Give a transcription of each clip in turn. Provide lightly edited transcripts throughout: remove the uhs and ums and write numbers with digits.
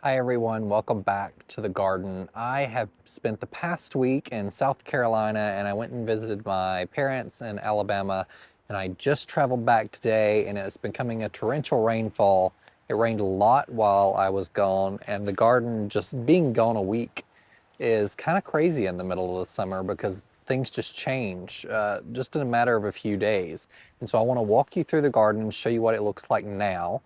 Hi everyone, welcome back to the garden. I have spent the past week in South Carolina and I went and visited my parents in Alabama, and I just traveled back today and it's becoming a torrential rainfall. It rained a lot while I was gone, and the garden just being gone a week is kind of crazy in the middle of the summer because things just change just in a matter of a few days. And so I want to walk you through the garden and show you what it looks like now.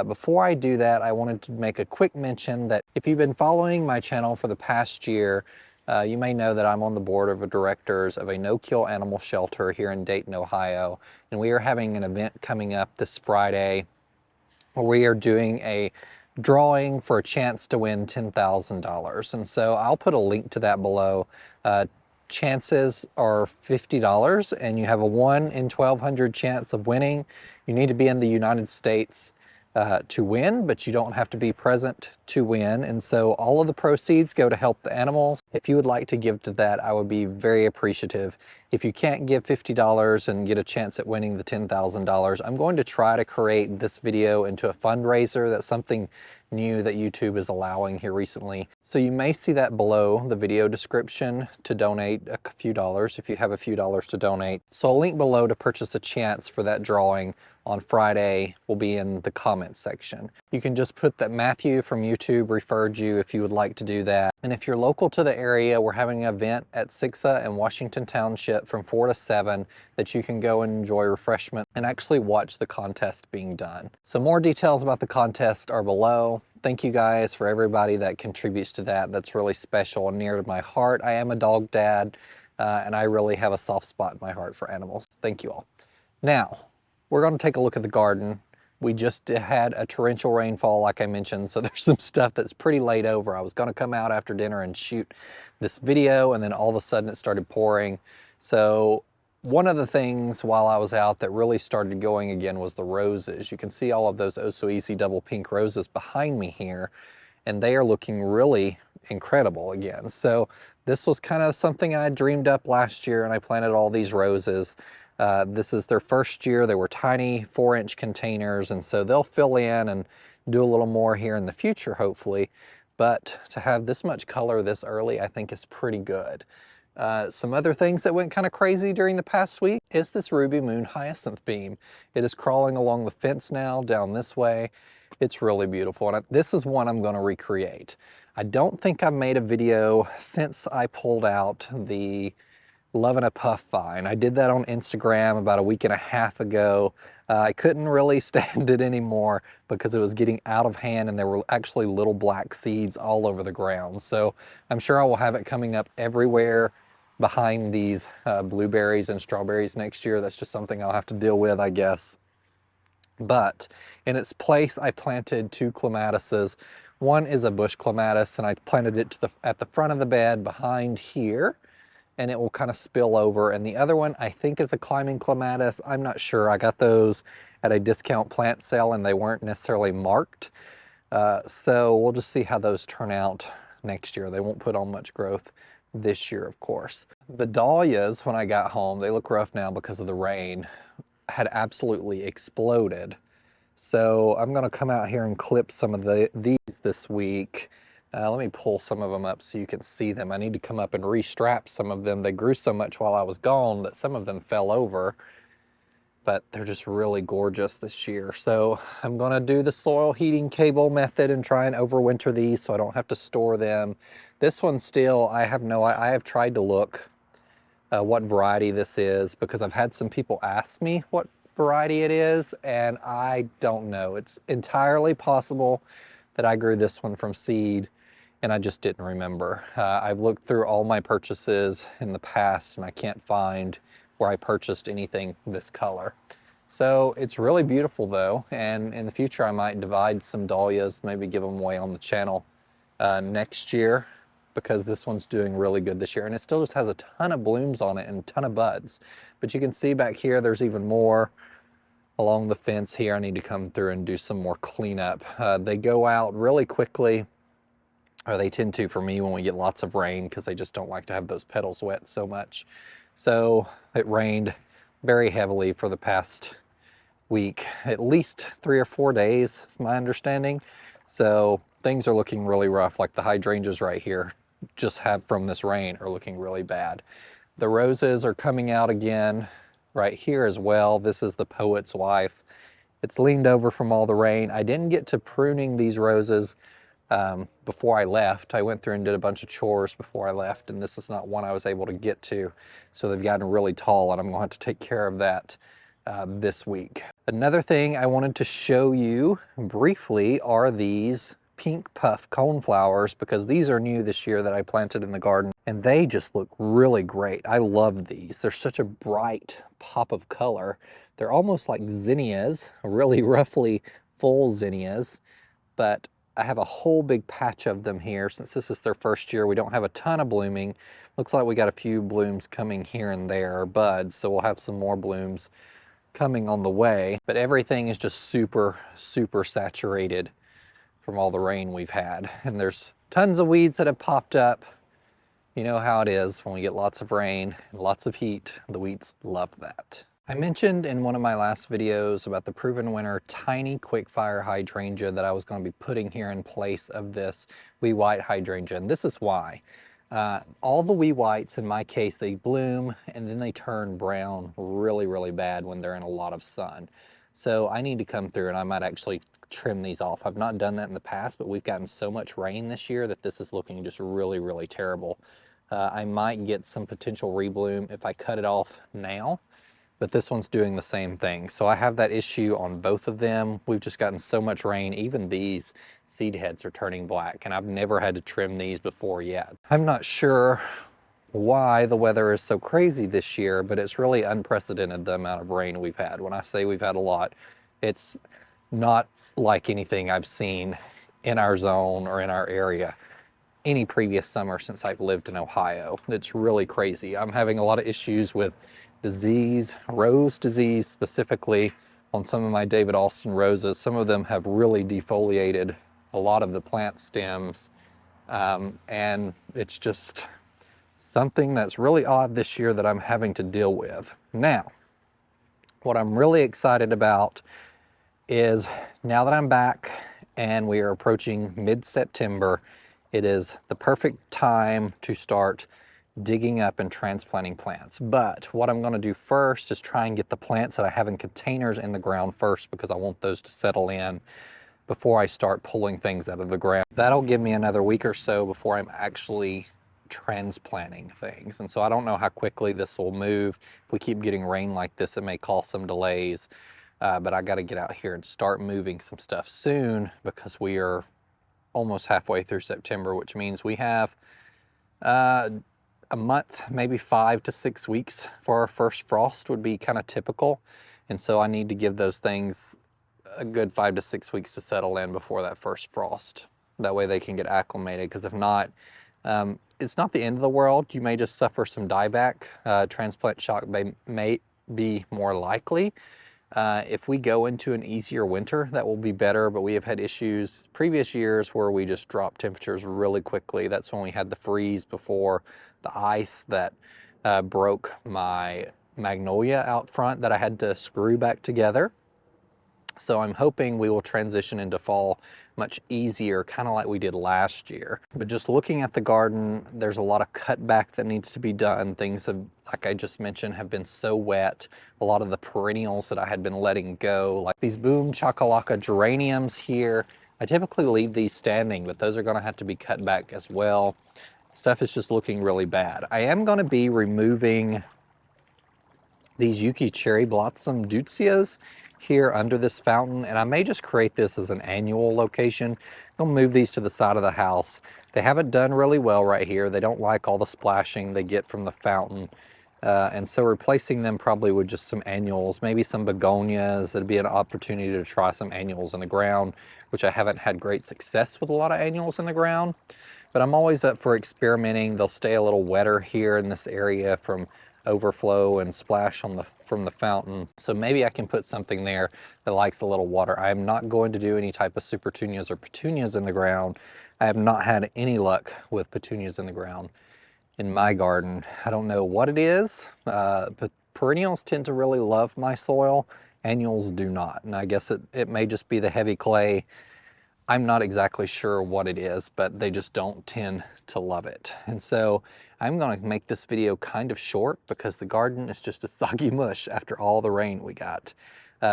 Before I do that, I wanted to make a quick mention that if you've been following my channel for the past year, you may know that I'm on the board of directors of a no-kill animal shelter here in Dayton, Ohio, and we are having an event coming up this Friday where we are doing a drawing for a chance to win $10,000. And so I'll put a link to that below. Chances are $50 and you have a 1 in 1,200 chance of winning. You need to be in the United States to win, but you don't have to be present to win. And so all of the proceeds go to help the animals. If you would like to give to that, I would be very appreciative. If you can't give $50 and get a chance at winning the $10,000, I'm going to try to create this video into a fundraiser. That's something new that YouTube is allowing here recently. So you may see that below the video description to donate a few dollars if you have a few dollars to donate. So a link below to purchase a chance for that drawing on Friday will be in the comments section. You can just put that Matthew from YouTube referred you if you would like to do that. And if you're local to the area, we're having an event at 𝗧𝗛𝗜𝗧 in Washington Township from 4 to 7 that you can go and enjoy refreshment and actually watch the contest being done. So more details about the contest are below. Thank you guys for everybody that contributes to that. That's really special and near to my heart. I am a dog dad and I really have a soft spot in my heart for animals. Thank you all. Now, we're going to take a look at the garden. We just had a torrential rainfall, like I mentioned, so there's some stuff that's pretty laid over. I was going to come out after dinner and shoot this video, and then all of a sudden it started pouring. So one of the things while I was out that really started going again was the roses. You can see all of those Oh So Easy double pink roses behind me here, and they are looking really incredible again. So this was kind of something I dreamed up last year, and I planted all these roses. This is their first year. They were tiny 4-inch containers, and so they'll fill in and do a little more here in the future, hopefully. But to have this much color this early, I think is pretty good. Some other things that went kind of crazy during the past week is this ruby moon hyacinth beam. It is crawling along the fence now down this way. It's really beautiful, and this is one I'm going to recreate. I don't think I've made a video since I pulled out the 𝗩𝗜𝗗𝗘𝗢 vine. I did that on Instagram about a week and a half ago. I couldn't really stand it anymore because it was getting out of hand and there were actually little black seeds all over the ground. So I'm sure I will have it coming up everywhere behind these blueberries and strawberries next year. That's just something I'll have to deal with, I guess. But in its place, I planted 2 clematises. One is a bush clematis, and I planted it at the front of the bed behind here, and it will kind of spill over. And the other one I think is a climbing clematis. I'm not sure. I got those at a discount plant sale and they weren't necessarily marked. So we'll just see how those turn out next year. They won't put on much growth this year, of course. The dahlias, when I got home, they look rough now because of the rain, had absolutely exploded. So I'm gonna come out here and clip some of these this week. Let me pull some of them up so you can see them. I need to come up and restrap some of them. They grew so much while I was gone that some of them fell over, but they're just really gorgeous this year. So I'm gonna do the soil heating cable method and try and overwinter these so I don't have to store them. This one still, I have tried to look what variety this is because I've had some people ask me what variety it is, and I don't know. It's entirely possible that I grew this one from seed and I just didn't remember. I've looked through all my purchases in the past and I can't find where I purchased anything this color. So it's really beautiful though, and in the future I might divide some dahlias, maybe give them away on the channel next year, because this one's doing really good this year, and it still just has a ton of blooms on it and a ton of buds. But you can see back here there's even more along the fence here. I need to come through and do some more cleanup. They go out really quickly, or they tend to for me when we get lots of rain, because they just don't like to have those petals wet so much. So it rained very heavily for the past week, at least 3 or 4 days is my understanding. So things are looking really rough, like the hydrangeas right here just have from this rain are looking really bad. The roses are coming out again right here as well. This is the poet's wife. It's leaned over from all the rain. I didn't get to pruning these roses before I left. I went through and did a bunch of chores before I left, and this is not one I was able to get to. So they've gotten really tall, and I'm going to have to take care of that this week. Another thing I wanted to show you briefly are these pink puff coneflowers, because these are new this year that I planted in the garden, and they just look really great. I love these. They're such a bright pop of color. They're almost like zinnias, really roughly full zinnias, but I have a whole big patch of them here. Since this is their first year, we don't have a ton of blooming. Looks like we got a few blooms coming here and there, buds, so we'll have some more blooms coming on the way. But everything is just super, super saturated from all the rain we've had. And there's tons of weeds that have popped up. You know how it is when we get lots of rain and lots of heat. The weeds love that. I mentioned in one of my last videos about the proven winner tiny quickfire hydrangea that I was going to be putting here in place of this wee white hydrangea, and this is why. All the wee whites, in my case, they bloom and then they turn brown really, really bad when they're in a lot of sun. So I need to come through and I might actually trim these off. I've not done that in the past, but we've gotten so much rain this year that this is looking just really, really terrible. I might get some potential rebloom if I cut it off now, but this one's doing the same thing. So I have that issue on both of them. We've just gotten so much rain. Even these seed heads are turning black, and I've never had to trim these before yet. I'm not sure why the weather is so crazy this year, but it's really unprecedented, the amount of rain we've had. When I say we've had a lot, it's not like anything I've seen in our zone or in our area any previous summer since I've lived in Ohio. It's really crazy. I'm having a lot of issues with disease, rose disease specifically on some of my David Alston roses. Some of them have really defoliated a lot of the plant stems, and it's just something that's really odd this year that I'm having to deal with. Now, what I'm really excited about is now that I'm back and we are approaching mid-September, it is the perfect time to start digging up and transplanting plants. But what I'm going to do first is try and get the plants that I have in containers in the ground first, because I want those to settle in before I start pulling things out of the ground. That'll give me another week or so before I'm actually transplanting things. And so I don't know how quickly this will move. If we keep getting rain like this, it may cause some delays. But I got to get out here and start moving some stuff soon, because we are almost halfway through September, which means we have a month, maybe 5 to 6 weeks for our first frost would be kind of typical. And so I need to give those things a good 5 to 6 weeks to settle in before that first frost. That way they can get acclimated, because if not, it's not the end of the world. You may just suffer some dieback. Transplant shock may be more likely. If we go into an easier winter, that will be better, but we have had issues previous years where we just dropped temperatures really quickly. That's when we had the freeze before, the ice that broke my magnolia out front that I had to screw back together. So I'm hoping we will transition into fall much easier, kind of like we did last year. But just looking at the garden, there's a lot of cutback that needs to be done. Things have, like I just mentioned, have been so wet. A lot of the perennials that I had been letting go, like these 𝗩𝗜𝗗𝗘𝗢𝗡 geraniums here, I typically leave these standing, but those are going to have to be cut back as well. Stuff is just looking really bad. I am going to be removing these 𝗗𝗜𝗗𝗘𝗢𝗡𝗧s here under this fountain, and I may just create this as an annual location. I'll move these to the side of the house. They haven't done really well right here. They don't like all the splashing they get from the fountain. And so replacing them probably with just some annuals, maybe some begonias. It'd be an opportunity to try some annuals in the ground, which I haven't had great success with a lot of annuals in the ground. But I'm always up for experimenting. They'll stay a little wetter here in this area from overflow and splash on from the fountain. So maybe I can put something there that likes a little water. I am not going to do any type of supertunias or petunias in the ground. I have not had any luck with petunias in the ground in my garden. I don't know what it is, but perennials tend to really love my soil. Annuals do not. And I guess it may just be the heavy clay I'm not exactly sure what it is, but they just don't tend to love it. And so I'm gonna make this video kind of short because the garden is just a soggy mush after all the rain we got.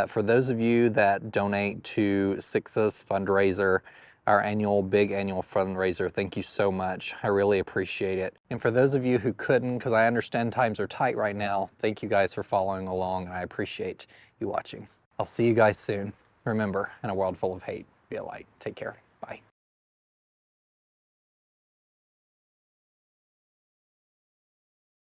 For those of you that donate to 𝗂𝗑𝗧 fundraiser, our big annual fundraiser, thank you so much. I really appreciate it. And for those of you who couldn't, because I understand times are tight right now, thank you guys for following along, and I appreciate you watching. I'll see you guys soon. Remember, in a world full of hate, be a light. Take care.